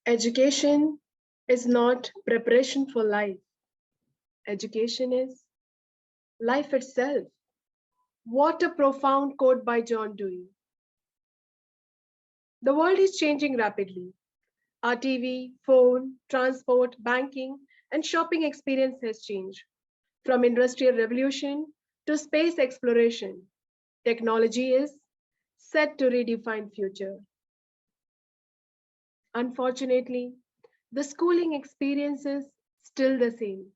Education is not preparation for life. Education is life itself. What a profound quote by John Dewey. The world is changing rapidly. Our TV, phone, transport, banking, and shopping experience has changed. From industrial revolution to space exploration, technology is set to redefine future. Unfortunately, the schooling experience is still the same.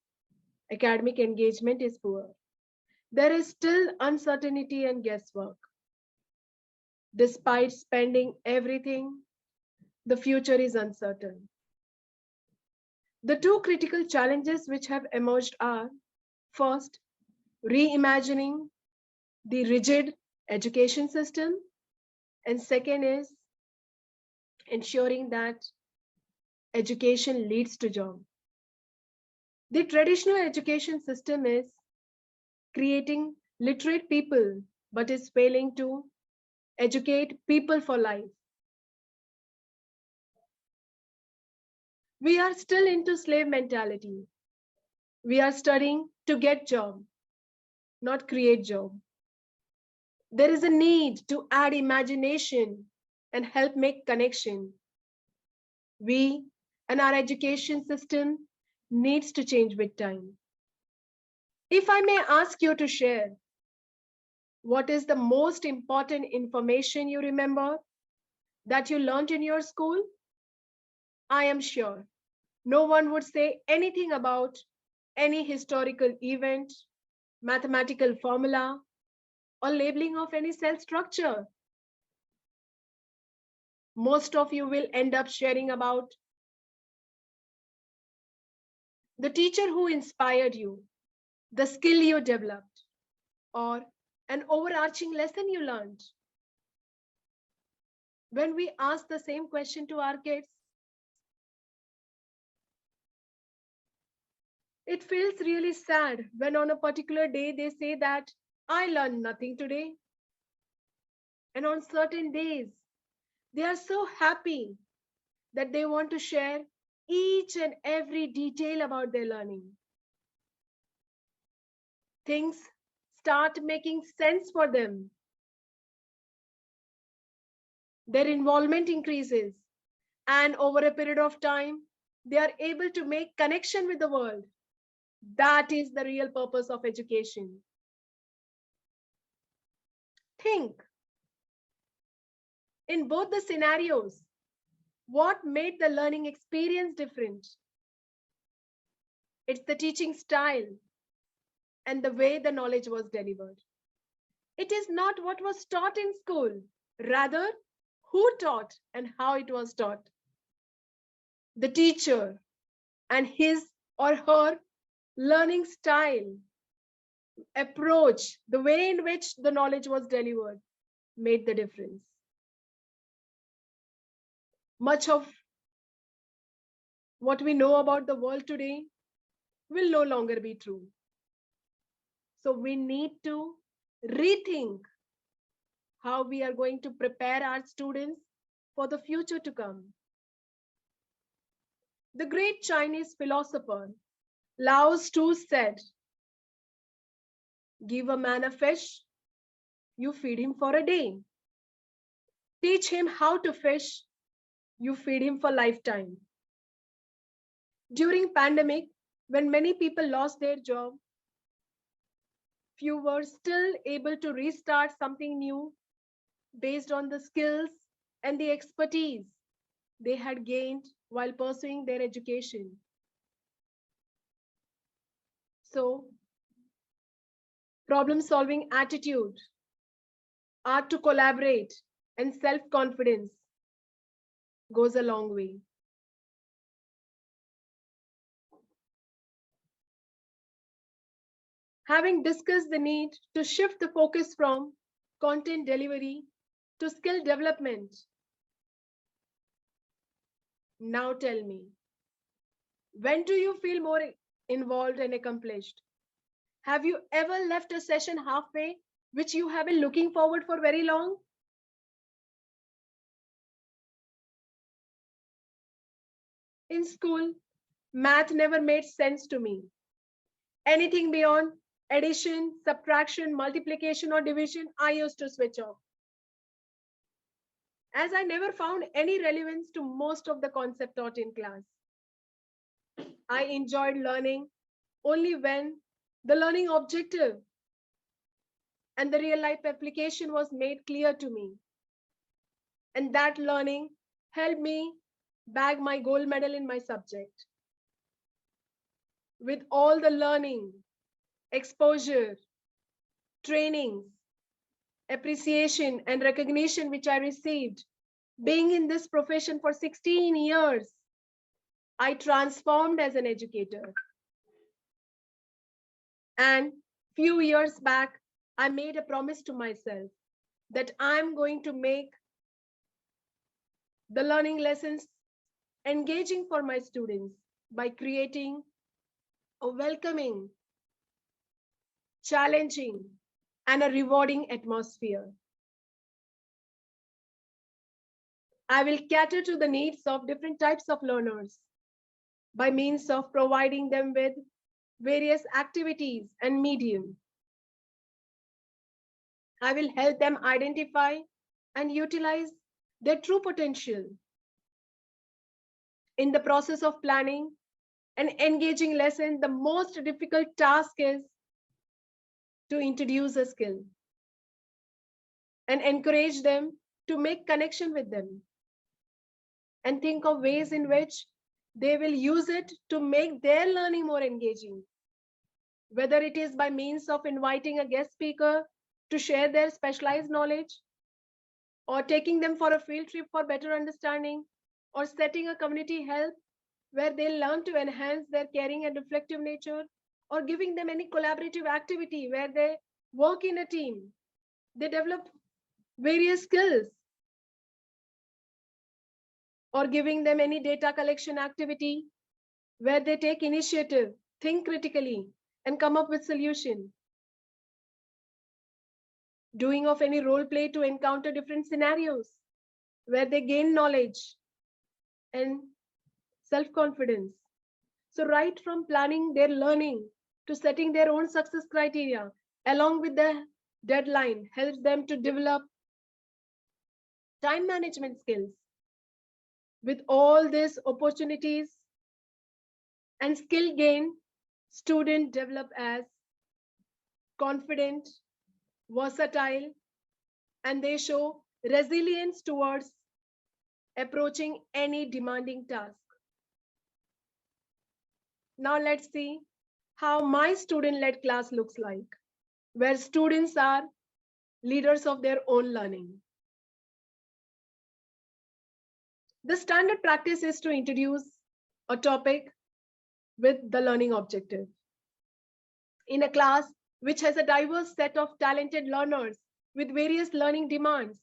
Academic engagement is poor. There is still uncertainty and guesswork. Despite spending everything, the future is uncertain. The two critical challenges which have emerged are first, reimagining the rigid education system, and second is ensuring that education leads to job. The traditional education system is creating literate people but is failing to educate people for life. We are still into slave mentality. We are studying to get job, not create job. There is a need to add imagination and help make connection. We and our education system needs to change with time. If I may ask you to share, what is the most important information you remember that you learned in your school? I am sure no one would say anything about any historical event, mathematical formula, or labeling of any cell structure. Most of you will end up sharing about the teacher who inspired you, the skill you developed, or an overarching lesson you learned. When we ask the same question to our kids, it feels really sad when on a particular day they say that I learned nothing today. And on certain days, they are so happy that they want to share each and every detail about their learning. Things start making sense for them. Their involvement increases, and over a period of time, they are able to make connection with the world. That is the real purpose of education. Think in both the scenarios, what made the learning experience different? It's the teaching style and the way the knowledge was delivered. It is not what was taught in school, rather, who taught and how it was taught. The teacher and his or her learning style, approach, the way in which the knowledge was delivered made the difference. Much of what we know about the world today will no longer be true. So we need to rethink how we are going to prepare our students for the future to come. The great Chinese philosopher Lao Tzu said, give a man a fish, you feed him for a day. Teach him how to fish, you feed him for lifetime. During pandemic, when many people lost their job, few were still able to restart something new based on the skills and the expertise they had gained while pursuing their education. So, problem-solving attitude, art to collaborate, and self-confidence goes a long way. Having discussed the need to shift the focus from content delivery to skill development, now tell me, when do you feel more involved and accomplished? Have you ever left a session halfway, which you have been looking forward for very long? In school, math never made sense to me. Anything beyond addition, subtraction, multiplication, or division, I used to switch off, as I never found any relevance to most of the concept taught in class. I enjoyed learning only when the learning objective and the real life application was made clear to me. And that learning helped me bag my gold medal in my subject. With all the learning, exposure, trainings, appreciation, and recognition which I received, being in this profession for 16 years, I transformed as an educator. And few years back, I made a promise to myself that I'm going to make the learning lessons engaging for my students by creating a welcoming, challenging, and a rewarding atmosphere. I will cater to the needs of different types of learners by means of providing them with various activities and medium. I will help them identify and utilize their true potential. In the process of planning an engaging lesson, the most difficult task is to introduce a skill and encourage them to make connection with them and think of ways in which they will use it to make their learning more engaging, whether it is by means of inviting a guest speaker to share their specialized knowledge, or taking them for a field trip for better understanding, or setting a community help where they learn to enhance their caring and reflective nature, or giving them any collaborative activity where they work in a team. They develop various skills, or giving them any data collection activity where they take initiative, think critically, and come up with solution. Doing of any role play to encounter different scenarios where they gain knowledge and self-confidence. So right from planning their learning to setting their own success criteria along with the deadline helps them to develop time management skills. With all these opportunities and skill gain, students develop as confident, versatile, and they show resilience towards approaching any demanding task. Now let's see how my student-led class looks like, where students are leaders of their own learning. The standard practice is to introduce a topic with the learning objective. In a class which has a diverse set of talented learners with various learning demands,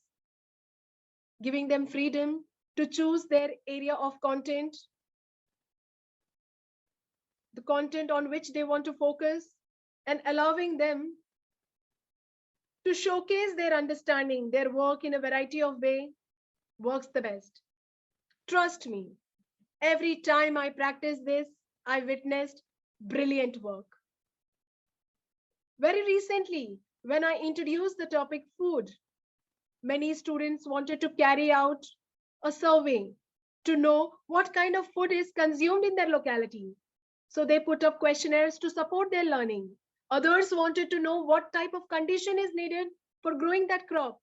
giving them freedom to choose their area of content, the content on which they want to focus, and allowing them to showcase their understanding, their work in a variety of ways works the best. Trust me, every time I practice this, I witnessed brilliant work. Very recently, when I introduced the topic food, many students wanted to carry out a survey to know what kind of food is consumed in their locality. So they put up questionnaires to support their learning. Others wanted to know what type of condition is needed for growing that crop,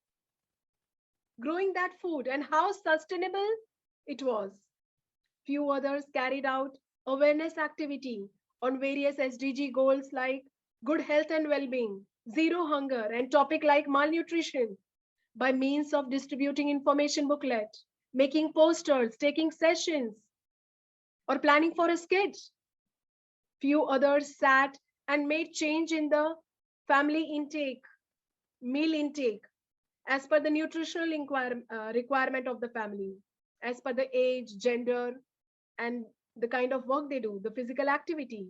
growing that food, and how sustainable it was. Few others carried out awareness activity on various SDG goals like good health and well-being, zero hunger, and topic like malnutrition by means of distributing information booklet, making posters, taking sessions, or planning for a skit. Few others sat and made change in the family intake, meal intake, as per the nutritional requirement of the family, as per the age, gender, and the kind of work they do, the physical activity.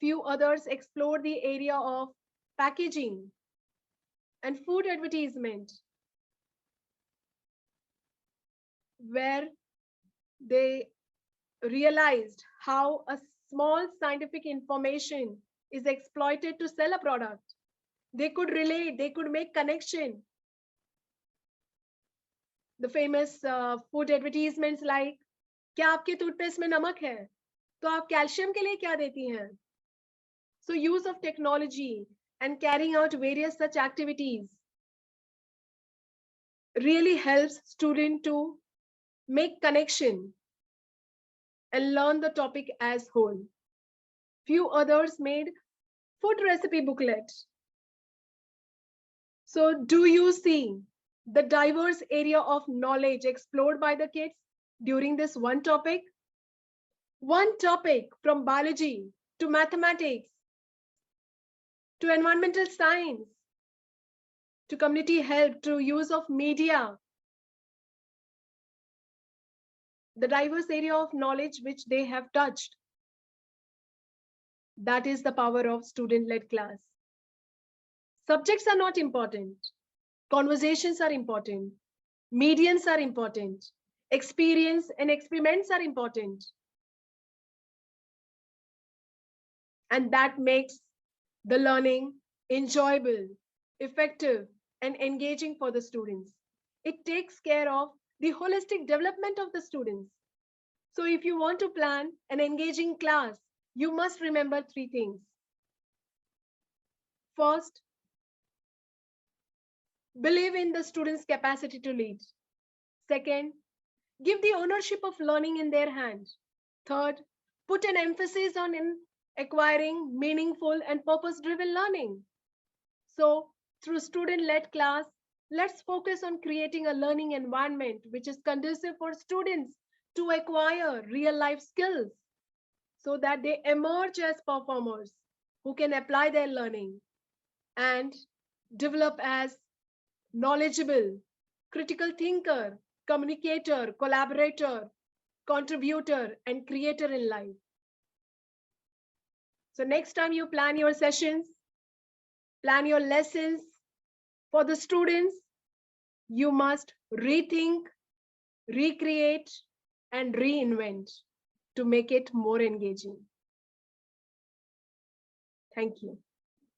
Few others explore the area of packaging and food advertisement, where They realized how a small scientific information is exploited to sell a product. They could relate, they could make connection. The famous food advertisements like, क्या आपके toothpaste में नमक है तो आप calcium के लिए क्या देती हैं? So use of technology and carrying out various such activities really helps student to make connection and learn the topic as whole. Few others made food recipe booklet. So do you see the diverse area of knowledge explored by the kids during this one topic? One topic from biology to mathematics to environmental science to community health to use of media. The diverse area of knowledge which they have touched. That is the power of student-led class. Subjects are not important. Conversations are important. Mediums are important. Experience and experiments are important. And that makes the learning enjoyable, effective, and engaging for the students. It takes care of the holistic development of the students. So if you want to plan an engaging class, you must remember three things. First, believe in the students' capacity to lead. Second, give the ownership of learning in their hands. Third, put an emphasis on acquiring meaningful and purpose-driven learning. So through student-led class, let's focus on creating a learning environment which is conducive for students to acquire real-life skills so that they emerge as performers who can apply their learning and develop as knowledgeable, critical thinker, communicator, collaborator, contributor, and creator in life. So next time you plan your sessions, plan your lessons for the students, you must rethink, recreate, and reinvent to make it more engaging. Thank you.